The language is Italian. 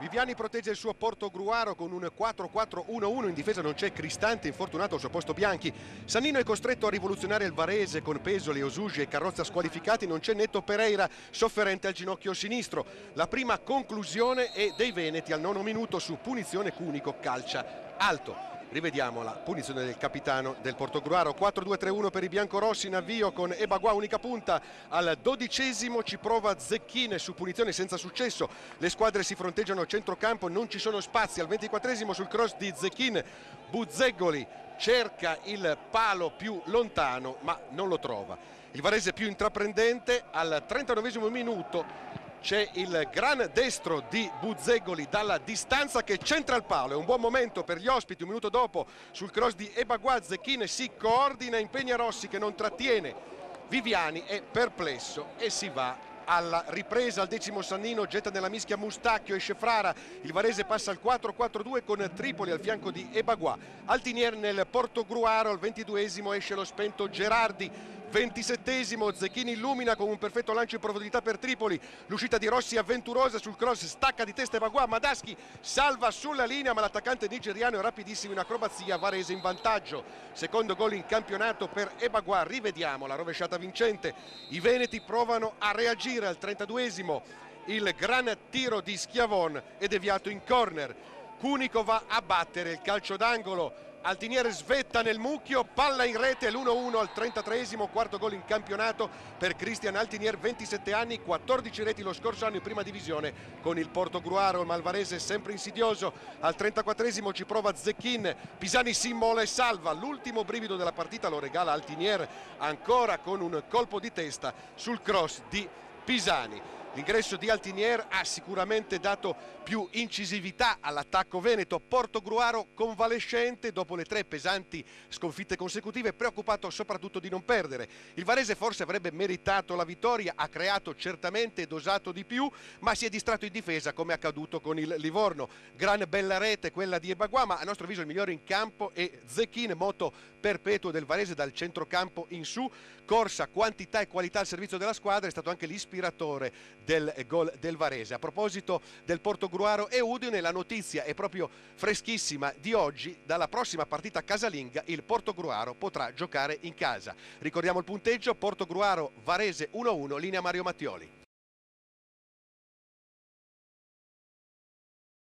Viviani protegge il suo Portogruaro con un 4-4-1-1, in difesa non c'è Cristante, infortunato al suo posto Bianchi. Sannino è costretto a rivoluzionare il Varese con Pesoli, Osugi e Carrozza squalificati, non c'è Netto Pereira, sofferente al ginocchio sinistro. La prima conclusione è dei Veneti al 9° minuto su punizione Cunico, calcia alto. Rivediamo la punizione del capitano del Portogruaro. 4-2-3-1 per i biancorossi in avvio con Ebagua unica punta. Al 12° ci prova Zecchine su punizione senza successo. Le squadre si fronteggiano a centrocampo, non ci sono spazi. Al 24° sul cross di Zecchine Buzeggoli cerca il palo più lontano ma non lo trova. Il Varese più intraprendente. Al 39° minuto c'è il gran destro di Buzeggoli dalla distanza che centra il palo. È un buon momento per gli ospiti. Un minuto dopo sul cross di Ebagua Zecchine si coordina, impegna Rossi che non trattiene. Viviani è perplesso e si va alla ripresa. Al 10° Sannino getta nella mischia Mustacchio, esce Frara. Il Varese passa al 4-4-2 con Tripoli al fianco di Ebagua. Altinier nel Portogruaro. Al 22° esce lo spento Gerardi. 27° Zecchini illumina con un perfetto lancio in profondità per Tripoli. L'uscita di Rossi avventurosa sul cross, stacca di testa Ebagua. Madaschi salva sulla linea ma l'attaccante nigeriano è rapidissimo in acrobazia. Varese in vantaggio. Secondo gol in campionato per Ebagua. Rivediamo la rovesciata vincente. I veneti provano a reagire. Al 32° il gran tiro di Schiavon è deviato in corner. Cunico va a battere il calcio d'angolo. Altiniere svetta nel mucchio, palla in rete, l'1-1 al 33°, quarto gol in campionato per Cristian Altinier, 27 anni, 14 reti lo scorso anno in prima divisione con il Portogruaro. Il Malvarese sempre insidioso. Al 34° ci prova Zecchin, Pisani si immola e salva. L'ultimo brivido della partita lo regala Altinier ancora con un colpo di testa sul cross di Pisani. L'ingresso di Altinier ha sicuramente dato più incisività all'attacco veneto. Portogruaro convalescente dopo le 3 pesanti sconfitte consecutive, preoccupato soprattutto di non perdere. Il Varese forse avrebbe meritato la vittoria, ha creato certamente e dosato di più, ma si è distratto in difesa come accaduto con il Livorno. Gran bella rete quella di Ebagua, ma a nostro avviso il migliore in campo è Zecchine, moto perpetuo del Varese dal centrocampo in su. Corsa, quantità e qualità al servizio della squadra, è stato anche l'ispiratore del gol del Varese. A proposito del Portogruaro e Udine, la notizia è proprio freschissima di oggi: dalla prossima partita casalinga il Portogruaro potrà giocare in casa. Ricordiamo il punteggio: Portogruaro Varese 1-1, linea Mario Mattioli.